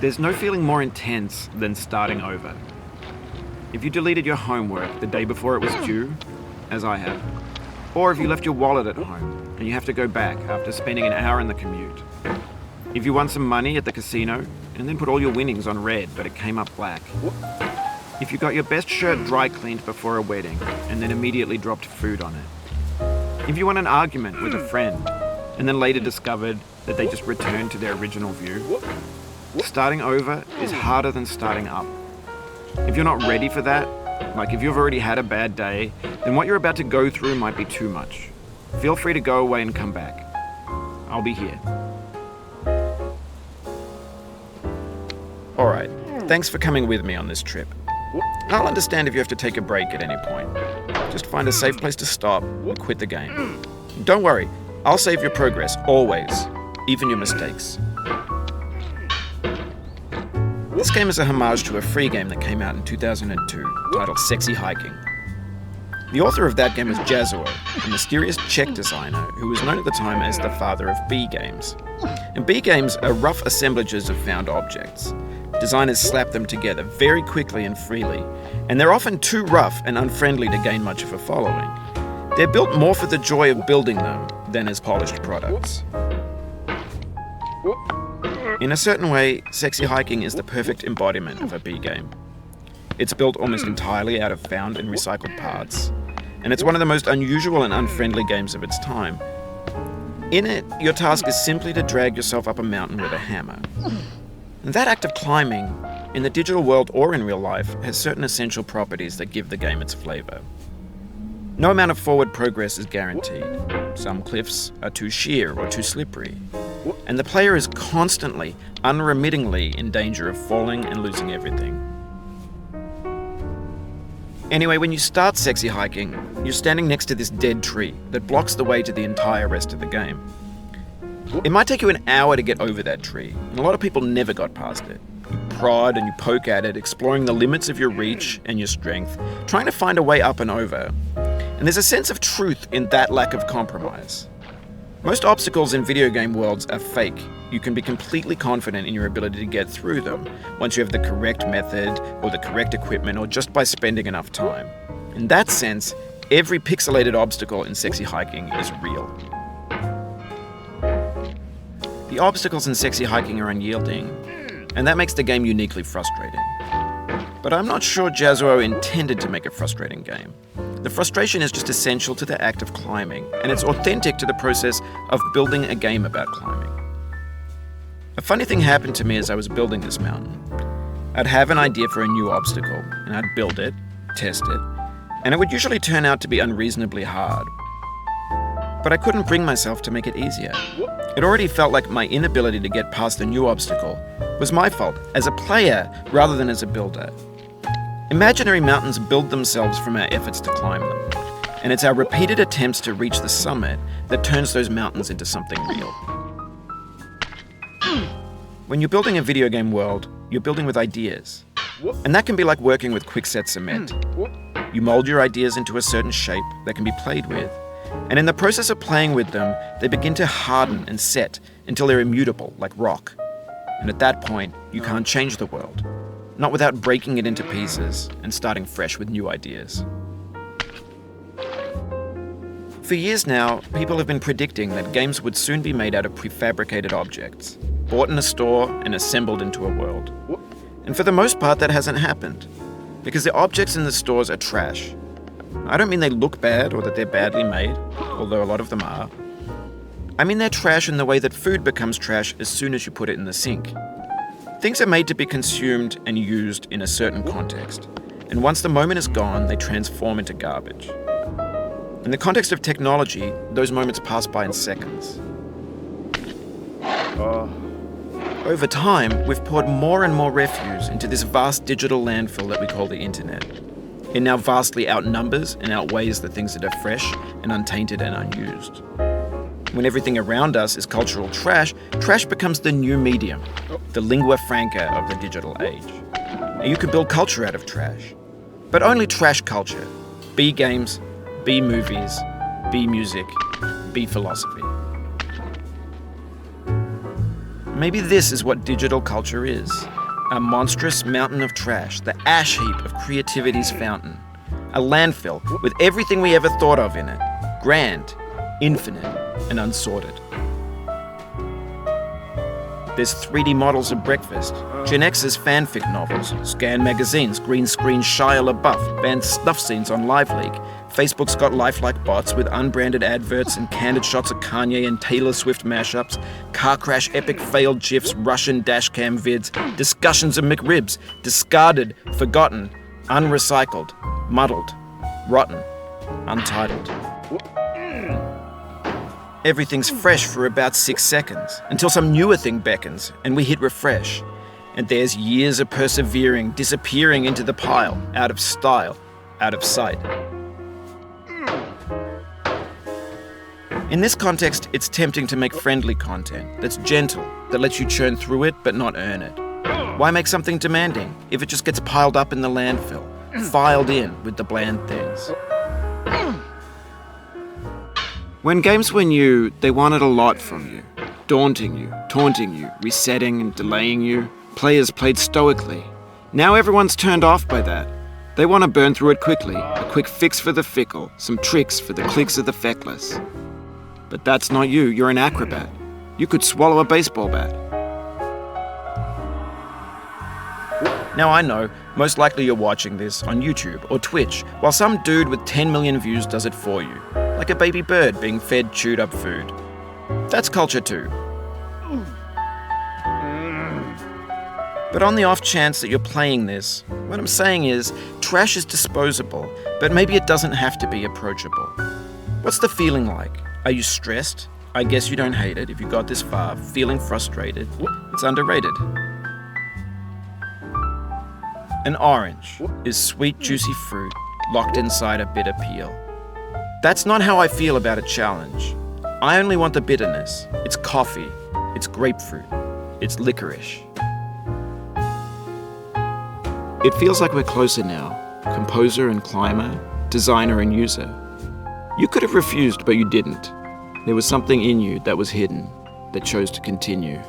There's no feeling more intense than starting over. If you deleted your homework the day before it was due, as I have, or if you left your wallet at home and you have to go back after spending an hour in the commute. If you won some money at the casino and then put all your winnings on red but it came up black. If you got your best shirt dry cleaned before a wedding and then immediately dropped food on it. If you won an argument with a friend and then later discovered that they just returned to their original view. Starting over is harder than starting up. If you're not ready for that, like if you've already had a bad day, then what you're about to go through might be too much. Feel free to go away and come back. I'll be here. Alright, thanks for coming with me on this trip. I'll understand if you have to take a break at any point. Just find a safe place to stop and quit the game. Don't worry, I'll save your progress, always, even your mistakes. This game is a homage to a free game that came out in 2002, titled Sexy Hiking. The author of that game was Jazuo, a mysterious Czech designer who was known at the time as the father of B games. And B games are rough assemblages of found objects. Designers slap them together very quickly and freely, and they're often too rough and unfriendly to gain much of a following. They're built more for the joy of building them than as polished products. In a certain way, Sexy Hiking is the perfect embodiment of a B game. It's built almost entirely out of found and recycled parts, and it's one of the most unusual and unfriendly games of its time. In it, your task is simply to drag yourself up a mountain with a hammer. And that act of climbing, in the digital world or in real life, has certain essential properties that give the game its flavor. No amount of forward progress is guaranteed. Some cliffs are too sheer or too slippery. And the player is constantly, unremittingly in danger of falling and losing everything. Anyway, when you start Sexy Hiking, you're standing next to this dead tree that blocks the way to the entire rest of the game. It might take you an hour to get over that tree, and a lot of people never got past it. You prod and you poke at it, exploring the limits of your reach and your strength, trying to find a way up and over. And there's a sense of truth in that lack of compromise. Most obstacles in video game worlds are fake. You can be completely confident in your ability to get through them once you have the correct method or the correct equipment or just by spending enough time. In that sense, every pixelated obstacle in Sexy Hiking is real. The obstacles in Sexy Hiking are unyielding, and that makes the game uniquely frustrating. But I'm not sure Jazuo intended to make a frustrating game. The frustration is just essential to the act of climbing, and it's authentic to the process of building a game about climbing. A funny thing happened to me as I was building this mountain. I'd have an idea for a new obstacle, and I'd build it, test it, and it would usually turn out to be unreasonably hard. But I couldn't bring myself to make it easier. It already felt like my inability to get past a new obstacle was my fault as a player rather than as a builder. Imaginary mountains build themselves from our efforts to climb them, and it's our repeated attempts to reach the summit that turns those mountains into something real. When you're building a video game world, you're building with ideas, and that can be like working with quickset cement. You mold your ideas into a certain shape that can be played with, and in the process of playing with them, they begin to harden and set until they're immutable, like rock. And at that point, you can't change the world. Not without breaking it into pieces and starting fresh with new ideas. For years now, people have been predicting that games would soon be made out of prefabricated objects, bought in a store and assembled into a world. And for the most part, that hasn't happened, because the objects in the stores are trash. I don't mean they look bad or that they're badly made, although a lot of them are. I mean they're trash in the way that food becomes trash as soon as you put it in the sink. Things are made to be consumed and used in a certain context, and once the moment is gone, they transform into garbage. In the context of technology, those moments pass by in seconds. Over time, we've poured more and more refuse into this vast digital landfill that we call the internet. It now vastly outnumbers and outweighs the things that are fresh and untainted and unused. When everything around us is cultural trash, trash becomes the new medium, the lingua franca of the digital age. And you can build culture out of trash, but only trash culture. B games, B movies, B music, B philosophy. Maybe this is what digital culture is. A monstrous mountain of trash, the ash heap of creativity's fountain. A landfill with everything we ever thought of in it. Grand, infinite, and unsorted. There's 3D models of breakfast, Gen X's fanfic novels, Scan magazines, green screen Shia LaBeouf, banned snuff scenes on LiveLeak. Facebook's got lifelike bots with unbranded adverts and candid shots of Kanye and Taylor Swift mashups, car crash epic failed GIFs, Russian dashcam vids, discussions of McRibs, discarded, forgotten, unrecycled, muddled, rotten, untitled. Everything's fresh for about 6 seconds, until some newer thing beckons, and we hit refresh. And there's years of persevering, disappearing into the pile, out of style, out of sight. In this context, it's tempting to make friendly content that's gentle, that lets you churn through it but not earn it. Why make something demanding if it just gets piled up in the landfill, filed in with the bland things? When games were new, they wanted a lot from you. Daunting you, taunting you, resetting and delaying you. Players played stoically. Now everyone's turned off by that. They want to burn through it quickly, a quick fix for the fickle, some tricks for the clicks of the feckless. But that's not you, you're an acrobat. You could swallow a baseball bat. Now I know, most likely you're watching this on YouTube or Twitch, while some dude with 10 million views does it for you, like a baby bird being fed chewed up food. That's culture too. But on the off chance that you're playing this, what I'm saying is, trash is disposable, but maybe it doesn't have to be approachable. What's the feeling like? Are you stressed? I guess you don't hate it if you got this far. Feeling frustrated? It's underrated. An orange is sweet, juicy fruit locked inside a bitter peel. That's not how I feel about a challenge. I only want the bitterness. It's coffee. It's grapefruit. It's licorice. It feels like we're closer now. Composer and climber, designer and user. You could have refused, but you didn't. There was something in you that was hidden, that chose to continue.